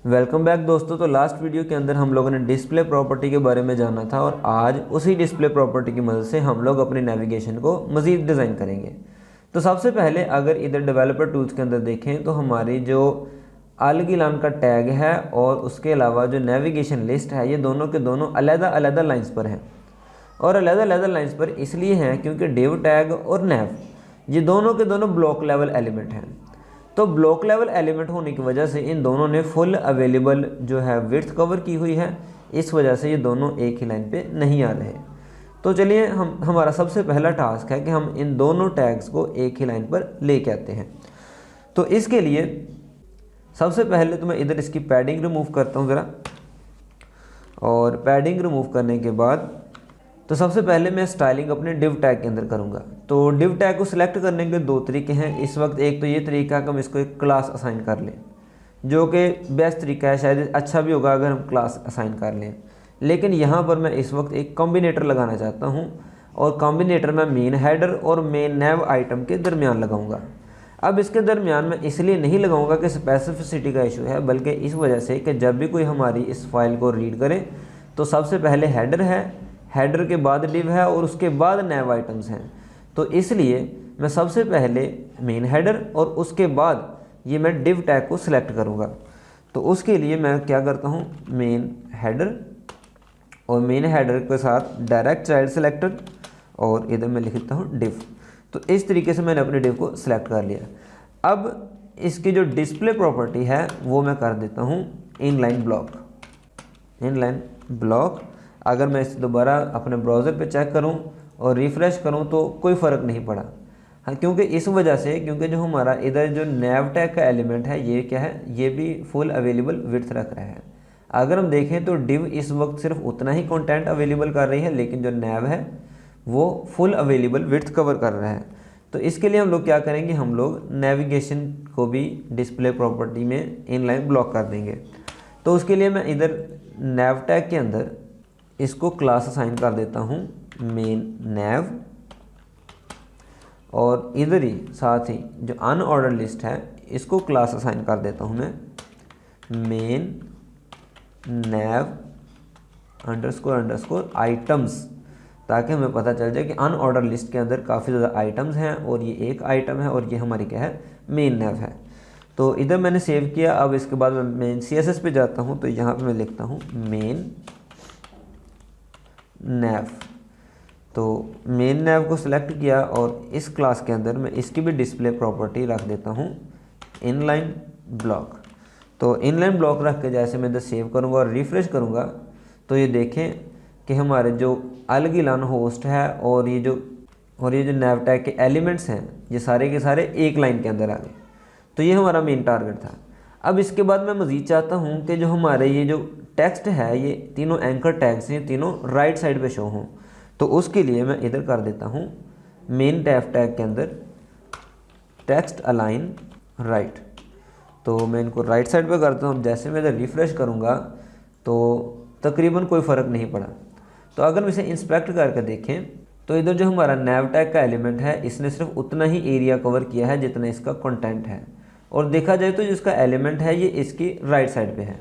Welcome back दोस्तों। तो last video के अंदर हम लोगों ने डिस्प्ले प्रॉपर्टी के बारे में जाना था और आज उसी डिस्प्ले प्रॉपर्टी की मदद से हम लोग अपने नेविगेशन को मज़ीद डिज़ाइन करेंगे। तो सबसे पहले अगर इधर डेवलपर टूल्स के अंदर देखें तो हमारी जो अलगिलान का टैग है और उसके अलावा जो नेविगेशन लिस्ट है ये दोनों के दोनों अलग-अलग लाइंस पर हैं। और अलग-अलग लाइंस पर इसलिए हैं क्योंकि डिव टैग और नेव ये दोनों के दोनों ब्लॉक लेवल एलिमेंट हैं। तो ब्लॉक लेवल एलिमेंट होने की वजह से इन दोनों ने फुल अवेलेबल जो है विड्थ कवर की हुई है, इस वजह से ये दोनों एक ही लाइन पे नहीं आ रहे। तो चलिए हमारा सबसे पहला टास्क है कि हम इन दोनों टैग्स को एक ही लाइन पर लेके आते हैं। तो इसके लिए सबसे पहले तो मैं इधर इसकी पैडिंग रिमूव करता हूँ ज़रा, और पैडिंग रिमूव करने के बाद तो सबसे पहले मैं स्टाइलिंग अपने डिव टैग के अंदर करूँगा। तो डिव टैग को सिलेक्ट करने के दो तरीके हैं इस वक्त। एक तो ये तरीका है कि हम इसको एक क्लास असाइन कर लें, जो कि बेस्ट तरीका है, शायद अच्छा भी होगा अगर हम क्लास असाइन कर लें। लेकिन यहाँ पर मैं इस वक्त एक कॉम्बिनेटर लगाना चाहता हूँ, और कॉम्बिनेटर मैं मेन हेडर और मेन नेव आइटम के दरमियान लगाऊंगा। अब इसके दरमियान मैं इसलिए नहीं लगाऊंगा कि स्पेसिफिसिटी का इशू है, बल्कि इस वजह से कि जब भी कोई हमारी इस फाइल को रीड करे तो सबसे पहले हेडर है, हेडर के बाद डिव है और उसके बाद नेव आइटम्स हैं। तो इसलिए मैं सबसे पहले मेन हेडर और उसके बाद ये मैं डिव टैग को सिलेक्ट करूँगा। तो उसके लिए मैं क्या करता हूँ, मेन हेडर और मेन हेडर के साथ डायरेक्ट चाइल्ड सिलेक्टर, और इधर मैं लिखता हूँ डिव। तो इस तरीके से मैंने अपने डिव को सिलेक्ट कर लिया। अब इसकी जो डिस्प्ले प्रॉपर्टी है वो मैं कर देता हूँ इनलाइन ब्लॉक। इनलाइन ब्लॉक अगर मैं इसे दोबारा अपने ब्राउज़र पे चेक करूं और रिफ़्रेश करूं तो कोई फ़र्क नहीं पड़ा। हाँ, क्योंकि इस वजह से, क्योंकि जो हमारा इधर जो नेव टैग का एलिमेंट है ये क्या है, ये भी फुल अवेलेबल विड्थ रख रहा है। अगर हम देखें तो डिव इस वक्त सिर्फ उतना ही कंटेंट अवेलेबल कर रही है, लेकिन जो नेव है वो फुल अवेलेबल विड्थ कवर कर रहा है। तो इसके लिए हम लोग क्या करेंगे, हम लोग नेविगेशन को भी डिस्प्ले प्रॉपर्टी में इनलाइन ब्लॉक कर देंगे। तो उसके लिए मैं इधर नेव टैग के अंदर इसको क्लास असाइन कर देता हूँ मेन नेव, और इधर ही साथ ही जो अनऑर्डर लिस्ट है इसको क्लास असाइन कर देता हूँ मैं मेन नेव अंडरस्कोर अंडरस्कोर आइटम्स, ताकि हमें पता चल जाए कि अनऑर्डर लिस्ट के अंदर काफ़ी ज़्यादा आइटम्स हैं और ये एक आइटम है और ये हमारी क्या है, मेन नेव है। तो इधर मैंने सेव किया। अब इसके बाद मैं मेन CSS पे जाता हूँ, तो यहाँ पे मैं लिखता हूँ मेन नेव। तो मेन नेव को सिलेक्ट किया और इस क्लास के अंदर मैं इसकी भी डिस्प्ले प्रॉपर्टी रख देता हूँ इनलाइन ब्लॉक। तो इनलाइन ब्लॉक रख के जैसे मैं इधर सेव करूँगा और रिफ़्रेश करूँगा तो ये देखें कि हमारे जो अलगिलान होस्ट है और ये जो नेव टैग के एलिमेंट्स हैं ये सारे के सारे एक लाइन के अंदर आ गए। तो ये हमारा मेन टारगेट था। अब इसके बाद मैं मज़ीद चाहता हूँ कि जो हमारे ये जो टेक्स्ट है ये तीनों एंकर टैग्स हैं, तीनों राइट साइड पे शो हों। तो उसके लिए मैं इधर कर देता हूँ मेन टैग के अंदर टेक्स्ट अलाइन राइट। तो मैं इनको राइट साइड पे करता हूँ। जैसे मैं इधर रिफ़्रेश करूँगा तो तकरीबन कोई फ़र्क नहीं पड़ा। तो अगर हम इसे इंस्पेक्ट करके देखें तो इधर जो हमारा नेव टैग का एलिमेंट है इसने सिर्फ उतना ही एरिया कवर किया है जितना इसका कंटेंट है, और देखा जाए तो जिसका एलिमेंट है ये इसकी राइट साइड पे है।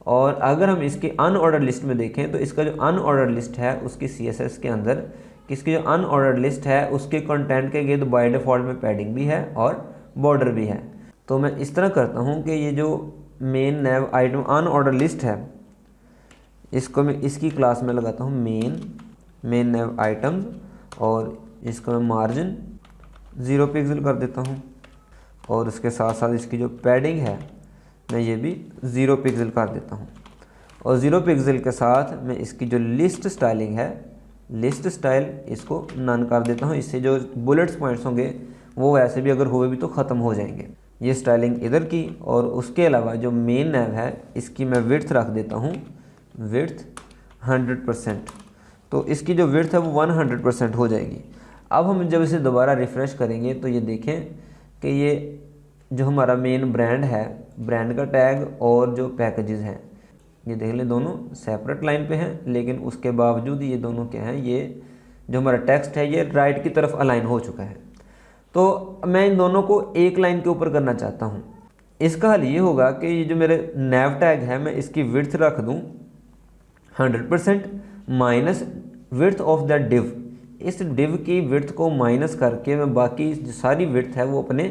और अगर हम इसकी अनऑर्डर लिस्ट में देखें तो इसका जो अनऑर्डर लिस्ट है उसकी CSS के अंदर इसकी जो अनऑर्डर लिस्ट है उसके कंटेंट के गिर्द बाय डिफ़ॉल्ट में पैडिंग भी है और बॉर्डर भी है। तो मैं इस तरह करता हूँ कि ये जो मेन नेव आइटम अनऑर्डर लिस्ट है इसको मैं इसकी क्लास में लगाता हूँ मेन नेव आइटम्स, और इसको मैं मार्जिन 0 पिक्सल कर देता हूँ, और उसके साथ साथ इसकी जो पैडिंग है मैं ये भी 0 पिक्सल कर देता हूँ। और 0 पिक्सल के साथ मैं इसकी जो लिस्ट स्टाइलिंग है, लिस्ट स्टाइल, इसको नन कर देता हूँ। इससे जो बुलेट्स पॉइंट्स होंगे वो वैसे भी अगर हुए भी तो ख़त्म हो जाएंगे। ये स्टाइलिंग इधर की, और उसके अलावा जो मेन नेव है इसकी मैं विड्थ रख देता हूँ विड्थ 100%। तो इसकी जो विड्थ है वो 100% हो जाएगी। अब हम जब इसे दोबारा रिफ़्रेश करेंगे तो ये देखें कि ये जो हमारा मेन ब्रांड है, ब्रांड का टैग और जो पैकेजेस हैं ये देख लें दोनों सेपरेट लाइन पे हैं, लेकिन उसके बावजूद ये दोनों क्या हैं, ये जो हमारा टेक्स्ट है ये राइट की तरफ अलाइन हो चुका है। तो मैं इन दोनों को एक लाइन के ऊपर करना चाहता हूँ। इसका हल ये होगा कि ये जो मेरे नैव टैग है मैं इसकी विड्थ रख दूँ 100% minus width of the div. इस डिव की विड्थ को माइनस करके मैं बाकी जो सारी विड्थ है वो अपने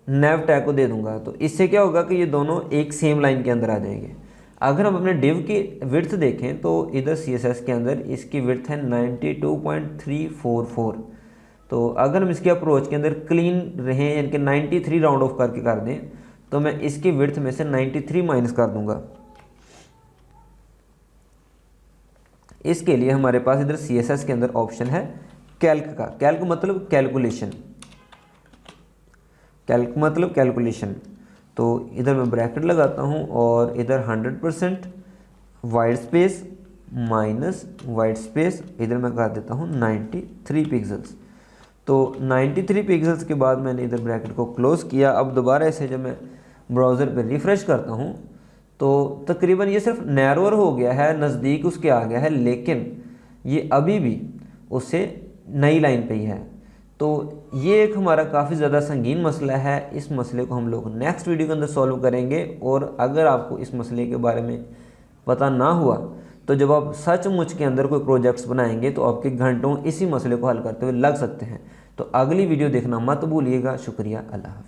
नैव टैग को दे दूंगा। तो इससे क्या होगा कि ये दोनों एक सेम लाइन के अंदर आ जाएंगे। अगर हम अपने डिव की विड्थ देखें तो इधर CSS के अंदर इसकी विड्थ है 92.344। तो अगर हम इसके अप्रोच के अंदर क्लीन रहें यानी कि 93 राउंड ऑफ करके कर दें तो मैं इसकी विड्थ में से 93 माइनस कर दूंगा। इसके लिए हमारे पास इधर CSS के अंदर ऑप्शन है कैल्क का। कैल्क मतलब कैलकुलेशन, कैल्क मतलब कैलकुलेशन। तो इधर मैं ब्रैकेट लगाता हूँ और इधर 100% white space minus white space, इधर मैं कर देता हूँ 93 पिक्सल्स। तो 93 पिक्सल्स के बाद मैंने इधर ब्रैकेट को क्लोज़ किया। अब दोबारा इसे जब मैं ब्राउज़र पे रिफ़्रेश करता हूँ तो तकरीबन ये सिर्फ नैरोअर हो गया है, नज़दीक उसके आ गया है, लेकिन ये अभी भी उससे नई लाइन पे ही है। तो ये एक हमारा काफ़ी ज़्यादा संगीन मसला है। इस मसले को हम लोग नेक्स्ट वीडियो के अंदर सॉल्व करेंगे। और अगर आपको इस मसले के बारे में पता ना हुआ तो जब आप सचमुच के अंदर कोई प्रोजेक्ट्स बनाएंगे तो आपके घंटों इसी मसले को हल करते हुए लग सकते हैं। तो अगली वीडियो देखना मत भूलिएगा। शुक्रिया, अल्लाह हाफ़िज़।